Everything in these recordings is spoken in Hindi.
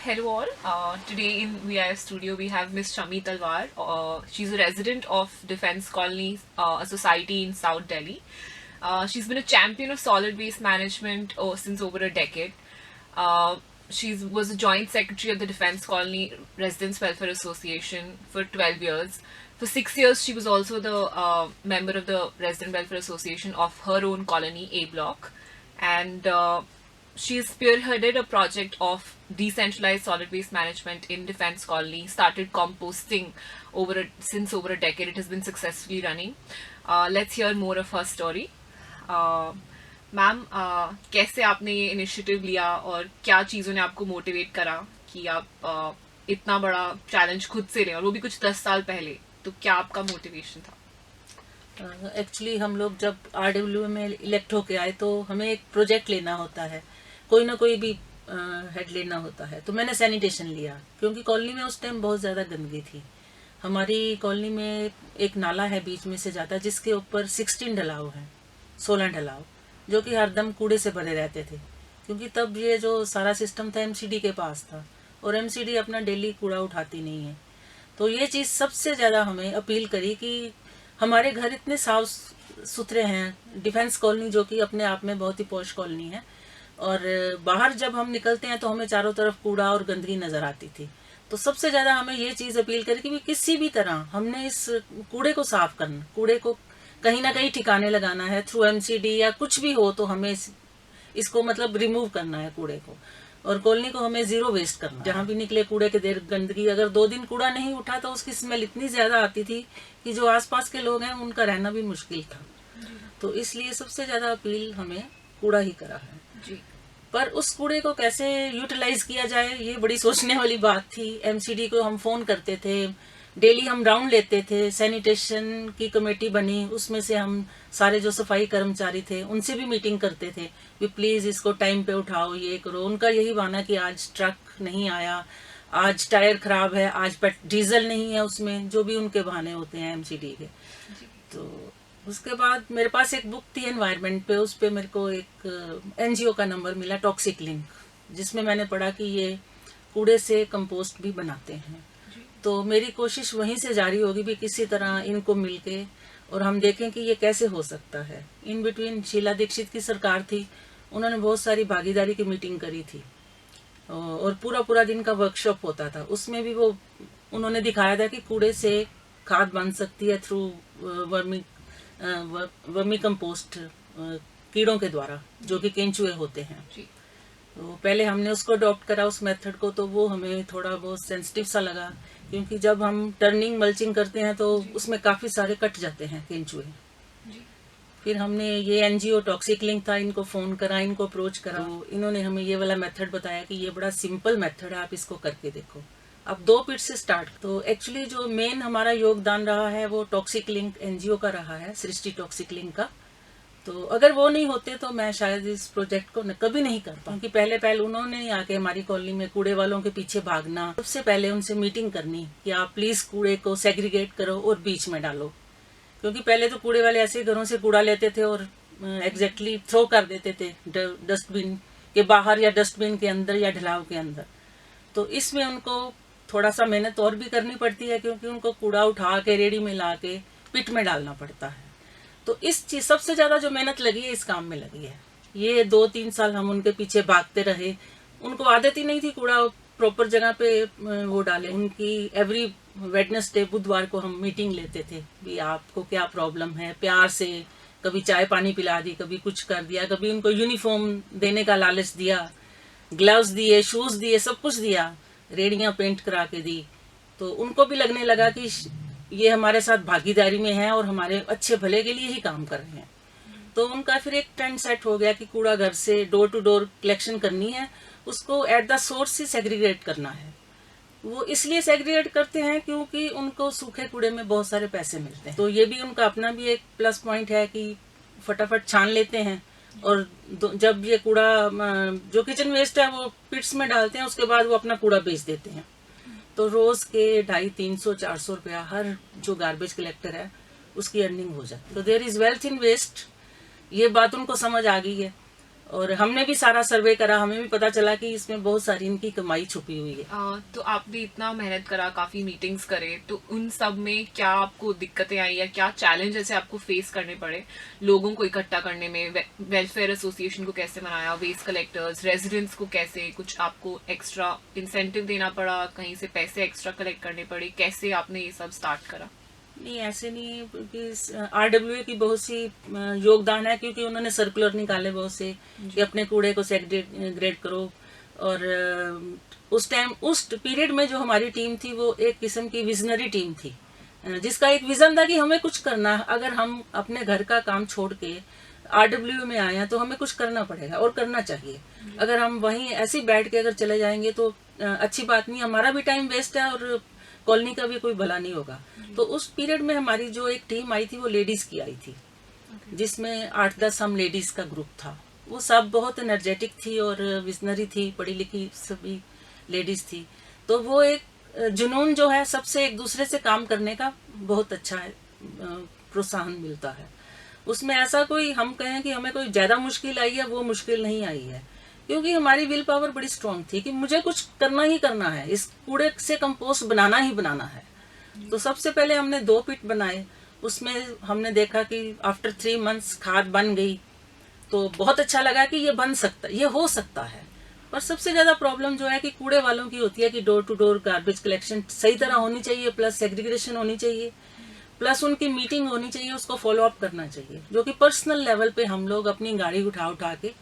Hello all. Today in VIF studio we have Miss Shami Talwar. She's a resident of Defence Colony, a society in South Delhi. She's been a champion of solid waste management since over a decade. She was a joint secretary of the Defence Colony Residents Welfare Association for 12 years. For 6 years, she was also the member of the Resident Welfare Association of her own colony, A Block. And she spearheaded a project of decentralized solid waste management in Defence Colony, started composting since over a decade. It has been successfully running. Let's hear more of her story. Ma'am, कैसे आपने ये इनिशिएटिव लिया और क्या चीज़ों ने आपको मोटिवेट करा कि आप इतना बड़ा चैलेंज खुद से लें, और वो भी कुछ 10 साल पहले? तो क्या आपका मोटिवेशन था? एक्चुअली हम लोग जब RWA में इलेक्ट होके आए तो हमें एक प्रोजेक्ट लेना होता है, कोई ना कोई भी हेड लेना होता है। तो मैंने सैनिटेशन लिया क्योंकि कॉलोनी में उस टाइम बहुत ज़्यादा गंदगी थी। हमारी कॉलोनी में एक नाला है बीच में से जाता, जिसके ऊपर 16 ढलाव है, 16 ढलाव, जो कि हरदम कूड़े से भरे रहते थे। क्योंकि तब ये जो सारा सिस्टम था MCD के पास था, और MCD अपना डेली कूड़ा उठाती नहीं है। तो ये चीज़ सबसे ज़्यादा हमें अपील करी कि हमारे घर इतने साफ सुथरे हैं। डिफेंस कॉलोनी जो कि अपने आप में बहुत ही पॉश कॉलोनी है, और बाहर जब हम निकलते हैं तो हमें चारों तरफ कूड़ा और गंदगी नज़र आती थी। तो सबसे ज़्यादा हमें ये चीज़ अपील करी कि किसी भी तरह हमने इस कूड़े को साफ करना, कूड़े को कहीं ना कहीं ठिकाने लगाना है, थ्रू MCD या कुछ भी हो तो हमें इसको मतलब रिमूव करना है कूड़े को। और कॉलोनी को हमें जीरो वेस्ट करना। जहाँ भी निकले कूड़े के देर गंदगी, अगर 2 दिन कूड़ा नहीं उठा तो उसकी स्मेल इतनी ज्यादा आती थी कि जो आसपास के लोग हैं उनका रहना भी मुश्किल था। तो इसलिए सबसे ज्यादा अपील हमें कूड़ा ही करा है जी। पर उस कूड़े को कैसे यूटिलाइज किया जाए, ये बड़ी सोचने वाली बात थी। MCD को हम फोन करते थे, डेली हम राउंड लेते थे, सैनिटेशन की कमेटी बनी, उसमें से हम सारे जो सफाई कर्मचारी थे उनसे भी मीटिंग करते थे कि प्लीज इसको टाइम पे उठाओ, ये करो। उनका यही बहाना कि आज ट्रक नहीं आया, आज टायर खराब है, आज डीजल नहीं है उसमें, जो भी उनके बहाने होते हैं MCD के। तो उसके बाद मेरे पास एक बुक थी एनवायरनमेंट पे, उस पे मेरे को एक NGO का नंबर मिला, टॉक्सिक लिंक, जिसमें मैंने पढ़ा कि ये कूड़े से कंपोस्ट भी बनाते हैं। तो मेरी कोशिश वहीं से जारी होगी भी किसी तरह इनको मिलके और हम देखें कि ये कैसे हो सकता है। इन बिटवीन शीला दीक्षित की सरकार थी, उन्होंने बहुत सारी भागीदारी की मीटिंग करी थी और पूरा पूरा दिन का वर्कशॉप होता था। उसमें भी वो उन्होंने दिखाया था कि कूड़े से खाद बन सकती है थ्रू वर्मी कंपोस्ट, कीड़ों के द्वारा, जो कि केंचुए होते हैं। तो पहले हमने उसको अडॉप्ट करा उस मेथड को, तो वो हमें थोड़ा बहुत सेंसिटिव सा लगा, क्योंकि जब हम टर्निंग मल्चिंग करते हैं तो उसमें काफी सारे कट जाते हैं केंचुए। फिर हमने ये NGO टॉक्सिक लिंक था, इनको फोन करा, इनको अप्रोच करा, तो इन्होंने हमें ये वाला मेथड बताया कि ये बड़ा सिंपल मेथड है, आप इसको करके देखो। अब 2 पिट से स्टार्ट। तो एक्चुअली जो मेन हमारा योगदान रहा है वो टॉक्सिक लिंक NGO का रहा है, सृष्टि टॉक्सिक लिंक का। तो अगर वो नहीं होते तो मैं शायद इस प्रोजेक्ट को कभी नहीं कर पाऊँ, क्योंकि पहले उन्होंने ही आके हमारी कॉलोनी में कूड़े वालों के पीछे भागना, सबसे पहले उनसे मीटिंग करनी कि आप प्लीज कूड़े को सेग्रीगेट करो और बीच में डालो। क्योंकि पहले तो कूड़े वाले ऐसे घरों से कूड़ा लेते थे और एग्जैक्टली थ्रो कर देते थे डस्टबिन के बाहर या डस्टबिन के अंदर या ढलाव के अंदर। तो इसमें उनको थोड़ा सा मेहनत और भी करनी पड़ती है, क्योंकि उनको कूड़ा उठा के रेडी में ला के पिट में डालना पड़ता है। तो इस चीज सबसे ज्यादा जो मेहनत लगी है इस काम में लगी है। ये 2-3 साल हम उनके पीछे भागते रहे। उनको आदत ही नहीं थी कूड़ा प्रॉपर जगह पे वो डाले। उनकी एवरी वेडनेसडे, बुधवार को हम मीटिंग लेते थे भी आपको क्या प्रॉब्लम है, प्यार से कभी चाय पानी पिला दी, कभी कुछ कर दिया, कभी उनको यूनिफॉर्म देने का लालच दिया, ग्लव्स दिए, शूज दिए, सब कुछ दिया, रेडियां पेंट करा के दी। तो उनको भी लगने लगा कि ये हमारे साथ भागीदारी में है और हमारे अच्छे भले के लिए ही काम कर रहे हैं। तो उनका फिर एक ट्रेंड सेट हो गया कि कूड़ा घर से डोर टू डोर कलेक्शन करनी है, उसको at the source he segregate करना है। वो इसलिए सेग्रीगेट करते हैं क्योंकि उनको सूखे कूड़े में बहुत सारे पैसे मिलते हैं। तो ये भी उनका अपना भी एक प्लस पॉइंट है कि फटाफट छान लेते हैं, और जब ये कूड़ा जो किचन वेस्ट है वो पिट्स में डालते हैं, उसके बाद वो अपना कूड़ा बेच देते हैं। तो रोज के 250-300-400 रुपया हर जो गार्बेज कलेक्टर है उसकी अर्निंग हो जाती है। तो there is wealth in waste, ये बात उनको समझ आ गई है। और हमने भी सारा सर्वे करा, हमें भी पता चला कि इसमें बहुत सारी इनकी कमाई छुपी हुई है। तो आपने इतना मेहनत करा, काफी मीटिंग्स करे, तो उन सब में क्या आपको दिक्कतें आई या क्या चैलेंजेस आपको फेस करने पड़े? लोगों को इकट्ठा करने में, वेलफेयर एसोसिएशन को कैसे बनाया, वेस्ट कलेक्टर्स, रेजिडेंट्स को कैसे कुछ आपको एक्स्ट्रा इंसेंटिव देना पड़ा, कहीं से पैसे एक्स्ट्रा कलेक्ट करने पड़े, कैसे आपने ये सब स्टार्ट करा? नहीं, ऐसे नहीं है, क्योंकि RWA की बहुत सी योगदान है, क्योंकि उन्होंने सर्कुलर निकाले बहुत से कि अपने कूड़े को सेग्रीगेट करो। और उस टाइम, उस पीरियड में जो हमारी टीम थी वो एक किस्म की विजनरी टीम थी, जिसका एक विजन था कि हमें कुछ करना है। अगर हम अपने घर का काम छोड़ के RWA में आए हैं तो हमें कुछ करना पड़ेगा और करना चाहिए। अगर हम वहीं ऐसे ही बैठ के अगर चले जाएंगे तो अच्छी बात नहीं, हमारा भी टाइम वेस्ट है और कॉलोनी का भी कोई भला नहीं होगा। तो उस पीरियड में हमारी जो एक टीम आई थी वो लेडीज की आई थी, जिसमें 8-10 हम लेडीज का ग्रुप था। वो सब बहुत एनर्जेटिक थी और विजनरी थी, पढ़ी लिखी सभी लेडीज थी। तो वो एक जुनून जो है, सबसे एक दूसरे से काम करने का बहुत अच्छा है, प्रोत्साहन मिलता है उसमें। ऐसा कोई हम कहें कि हमें कोई ज्यादा मुश्किल आई है, वो मुश्किल नहीं आई है, क्योंकि हमारी विल पावर बड़ी स्ट्रांग थी कि मुझे कुछ करना ही करना है, इस कूड़े से कंपोस्ट बनाना ही बनाना है। तो सबसे पहले हमने 2 पिट बनाए। उसमें हमने देखा कि आफ्टर 3 मंथ्स खाद बन गई, तो बहुत अच्छा लगा कि ये बन सकता, ये हो सकता है। पर सबसे ज्यादा प्रॉब्लम जो है कि कूड़े वालों की होती है कि door to door garbage collection सही तरह होनी चाहिए, प्लस सेग्रीगेशन होनी चाहिए, प्लस उनकी मीटिंग होनी चाहिए, उसको फॉलो अप करना चाहिए। जो कि पर्सनल लेवल पे हम लोग अपनी गाड़ी उठा उठा के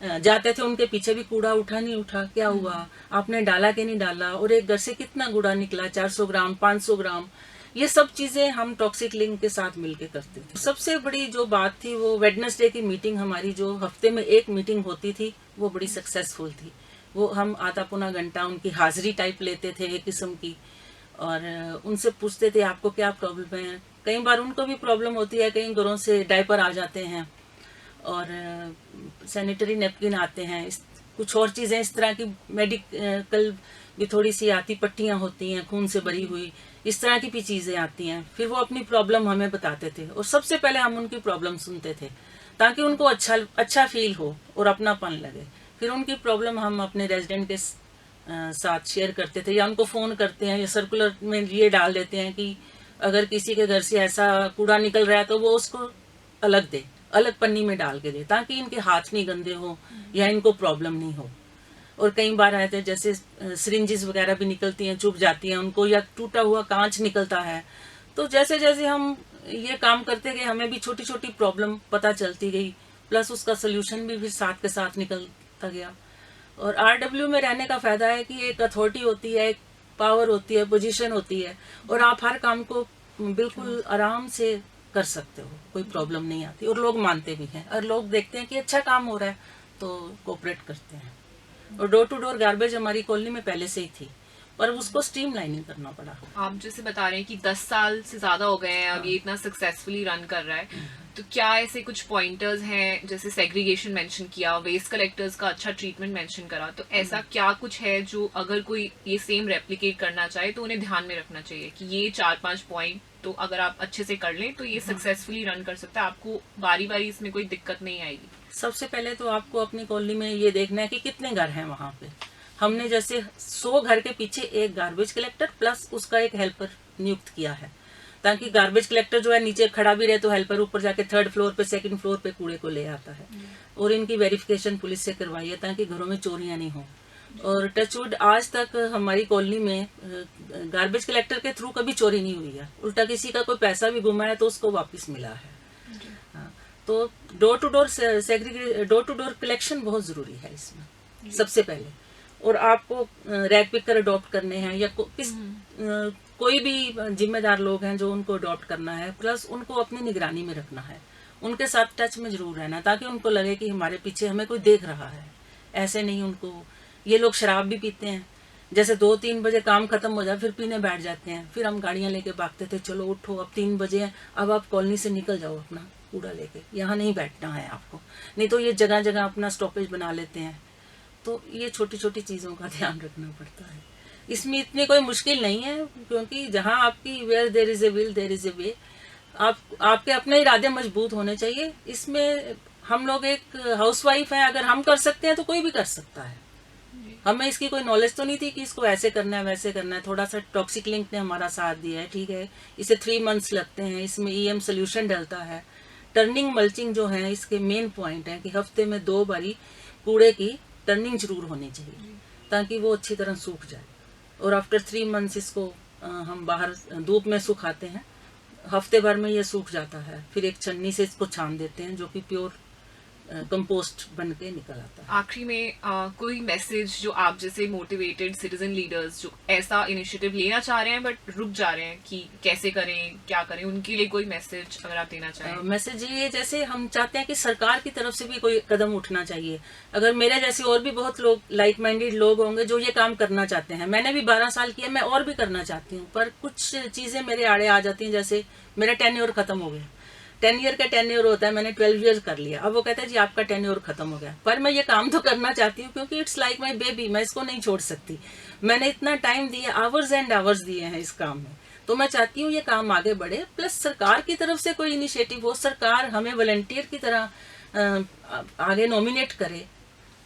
जाते थे, उनके पीछे भी कूड़ा उठा नहीं उठा, क्या हुआ, आपने डाला कि नहीं डाला, और एक घर से कितना कूड़ा निकला, 400 ग्राम 500 ग्राम, ये सब चीजें हम टॉक्सिक लिंक के साथ मिलके करते थे। सबसे बड़ी जो बात थी वो वेडनेसडे की मीटिंग, हमारी जो हफ्ते में एक मीटिंग होती थी वो बड़ी सक्सेसफुल थी। वो हम आधा पौना घंटा उनकी हाजिरी टाइप लेते थे एक किस्म की, और उनसे पूछते थे आपको क्या प्रॉब्लम है। कई बार उनको भी प्रॉब्लम होती है, कई घरों से डायपर आ जाते हैं और सैनिटरी नैपकिन आते हैं, कुछ और चीजें इस तरह की मेडिकल भी थोड़ी सी आती, पट्टियां होती हैं खून से भरी हुई, इस तरह की भी चीजें आती हैं। फिर वो अपनी प्रॉब्लम हमें बताते थे और सबसे पहले हम उनकी प्रॉब्लम सुनते थे ताकि उनको अच्छा फील हो और अपनापन लगे। फिर उनकी प्रॉब्लम हम अपने रेजिडेंट के साथ शेयर करते थे, या उनको फोन करते हैं या सर्कुलर में ये डाल देते हैं कि अगर किसी के घर से ऐसा कूड़ा निकल रहा है तो वो उसको अलग दे, अलग पन्नी में डाल के दे, ताकि इनके हाथ नहीं गंदे हो या इनको प्रॉब्लम नहीं हो। और कई बार आए थे जैसे सिरिंजेस वगैरह भी निकलती हैं, चुभ जाती हैं उनको, या टूटा हुआ कांच निकलता है। तो जैसे जैसे हम ये काम करते गए हमें भी छोटी छोटी प्रॉब्लम पता चलती गई, प्लस उसका सोल्यूशन भी फिर साथ के साथ निकलता गया। और RW में रहने का फायदा है कि एक अथॉरिटी होती है, एक पावर होती है, पोजीशन होती है, और आप हर काम को बिल्कुल आराम से कर सकते हो, कोई प्रॉब्लम नहीं आती, और लोग मानते भी हैं, और लोग देखते हैं कि अच्छा काम हो रहा है तो कोऑपरेट करते हैं। और डोर टू डोर गार्बेज हमारी कॉलोनी में पहले से ही थी, पर उसको स्ट्रीमलाइनिंग करना पड़ा। आप जैसे बता रहे हैं कि 10 साल से ज्यादा हो गए हैं अब ये इतना सक्सेसफुली रन कर रहा है, तो क्या ऐसे कुछ पॉइंटर्स हैं, जैसे सेग्रीगेशन मेंशन किया, वेस्ट कलेक्टर्स का अच्छा ट्रीटमेंट मेंशन करा, तो ऐसा क्या कुछ है जो अगर कोई ये सेम रेप्लिकेट करना चाहे तो उन्हें ध्यान में रखना चाहिए कि ये 4-5 पॉइंट तो अगर आप अच्छे से कर लें तो ये सक्सेसफुली रन कर सकता है, आपको बारी बारी इसमें कोई दिक्कत नहीं आएगी? सबसे पहले तो आपको अपनी कॉलोनी में ये देखना है कि कितने घर हैं वहां पे। हमने जैसे 100 घर के पीछे एक गार्बेज कलेक्टर प्लस उसका एक हेल्पर नियुक्त किया है, ताकि गार्बेज कलेक्टर जो है नीचे खड़ा भी रहे तो हेल्पर ऊपर जाके 3rd फ्लोर पे 2nd फ्लोर पे कूड़े को ले आता है। और इनकी वेरिफिकेशन पुलिस से करवाई है ताकि घरों में चोरियां नहीं हो। और टचवुड आज तक हमारी कॉलोनी में गार्बेज कलेक्टर के थ्रू कभी चोरी नहीं हुई है, उल्टा किसी का कोई पैसा भी गुमा है तो उसको वापस मिला है। हाँ, तो डोर टू डोर कलेक्शन बहुत जरूरी है इसमें सबसे पहले। और आपको रैग पिकर अडॉप्ट करने हैं या कोई भी जिम्मेदार लोग हैं जो उनको अडॉप्ट करना है, प्लस उनको अपनी निगरानी में रखना है, उनके साथ टच में जरूर रहना, ताकि उनको लगे कि हमारे पीछे हमें कोई देख रहा है। ऐसे नहीं उनको, ये लोग शराब भी पीते हैं, जैसे 2-3 बजे काम खत्म हो जाए फिर पीने बैठ जाते हैं, फिर हम गाड़ियां लेके भागते थे, चलो उठो अब 3 बजे हैं, अब आप कॉलोनी से निकल जाओ अपना कूड़ा लेके, यहाँ नहीं बैठना है आपको, नहीं तो ये जगह जगह अपना स्टॉपेज बना लेते हैं। तो ये छोटी छोटी चीजों का ध्यान रखना पड़ता है, इसमें इतनी कोई मुश्किल नहीं है, क्योंकि जहां आपकी where there is a will there is a way, आपके अपने इरादे मजबूत होने चाहिए। इसमें हम लोग एक हाउसवाइफ है, अगर हम कर सकते हैं तो कोई भी कर सकता है। हमें इसकी कोई नॉलेज तो नहीं थी कि इसको ऐसे करना है वैसे करना है। थोड़ा सा टॉक्सिक लिंक ने हमारा साथ दिया है, ठीक है। इसे 3 मंथ्स लगते हैं, इसमें ईएम सोल्यूशन डलता है। टर्निंग मल्चिंग जो है इसके मेन पॉइंट है कि हफ्ते में 2 बारी कूड़े की टर्निंग जरूर होनी चाहिए ताकि वो अच्छी तरह सूख जाए। और आफ्टर 3 मंथ्स इसको हम बाहर धूप में सुखाते हैं। हफ्ते भर में ये सूख जाता है, फिर एक छन्नी से इसको छान देते हैं जो कि प्योर कंपोस्ट बन के निकल आता है। आखिरी में कोई मैसेज जो आप जैसे मोटिवेटेड सिटीजन लीडर्स जो ऐसा इनिशिएटिव लेना चाह रहे हैं बट रुक जा रहे हैं कि कैसे करें क्या करें, उनके लिए कोई मैसेज अगर आप देना चाहें? मैसेज ये जैसे हम चाहते हैं कि सरकार की तरफ से भी कोई कदम उठना चाहिए। अगर मेरे जैसे और भी बहुत लोग लाइक माइंडेड लोग होंगे जो ये काम करना चाहते हैं, मैंने भी 12 साल किया, मैं और भी करना चाहती हूँ, पर कुछ चीजें मेरे आड़े आ जाती हैं। जैसे मेरा टेन्योर खत्म हो गया, 10 ईयर का टेन्योर होता है, मैंने 12 ईयर कर लिया। अब वो कहता है जी आपका टेन्योर खत्म हो गया, पर मैं ये काम तो करना चाहती हूँ क्योंकि इट्स लाइक माई बेबी, मैं इसको नहीं छोड़ सकती। मैंने इतना टाइम दिया, आवर्स एंड आवर्स दिए हैं इस काम में, तो मैं चाहती हूँ ये काम आगे बढ़े। प्लस सरकार की तरफ से कोई इनिशिएटिव हो, सरकार हमें वॉलंटियर की तरह आगे नॉमिनेट करे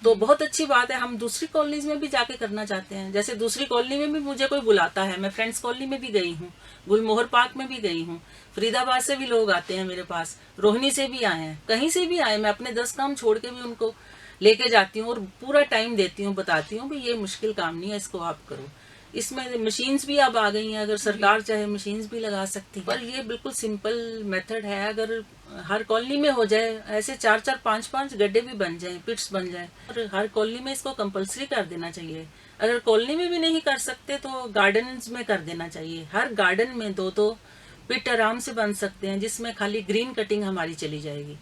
तो बहुत अच्छी बात है। हम दूसरी कॉलोनीज में भी जाके करना चाहते हैं। जैसे दूसरी कॉलोनी में भी मुझे कोई बुलाता है, मैं फ्रेंड्स कॉलोनी में भी गई हूँ, गुलमोहर पार्क में भी गई हूँ, फरीदाबाद से भी लोग आते हैं मेरे पास, रोहिणी से भी आए हैं, कहीं से भी आए। मैं अपने 10 काम छोड़ के भी उनको लेके जाती हूँ और पूरा टाइम देती हूँ, बताती हूँ कि ये मुश्किल काम नहीं है, इसको आप करो। इसमें मशीन्स भी अब आ गई हैं, अगर सरकार चाहे मशीन्स भी लगा सकती है, पर ये बिल्कुल सिंपल मेथड है। अगर हर कॉलोनी में हो जाए, ऐसे 4-4, 5-5 गड्ढे भी बन जाएं, पिट्स बन जाएं, और हर कॉलोनी में इसको कंपलसरी कर देना चाहिए। अगर कॉलोनी में भी नहीं कर सकते तो गार्डन्स में कर देना चाहिए। हर गार्डन में 2-2 पिट आराम से बन सकते हैं, जिसमें खाली ग्रीन कटिंग हमारी चली जाएगी।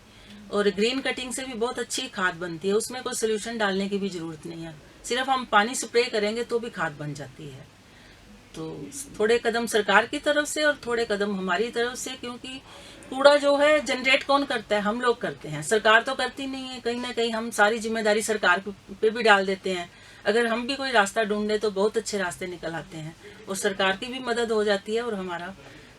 और ग्रीन कटिंग से भी बहुत अच्छी खाद बनती है, उसमें कोई सोल्यूशन डालने की भी जरूरत नहीं है, सिर्फ हम पानी स्प्रे करेंगे तो भी खाद बन जाती है। तो थोड़े कदम सरकार की तरफ से और थोड़े कदम हमारी तरफ से, क्योंकि कूड़ा जो है जनरेट कौन करता है, हम लोग करते हैं, सरकार तो करती नहीं है। कहीं ना कहीं हम सारी जिम्मेदारी सरकार पे भी डाल देते हैं। अगर हम भी कोई रास्ता ढूंढे तो बहुत अच्छे रास्ते निकल आते हैं और सरकार की भी मदद हो जाती है। और हमारा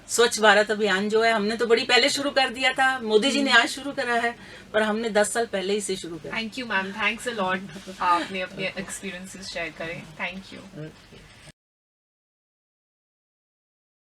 स्वच्छ भारत अभियान जो है, हमने तो बड़ी पहले शुरू कर दिया था, मोदी जी ने आज शुरू करा है, पर हमने 10 साल पहले ही से शुरू करा। Thank you ma'am, thanks a lot, आपने अपने एक्सपीरियंसेस शेयर करें। Thank you.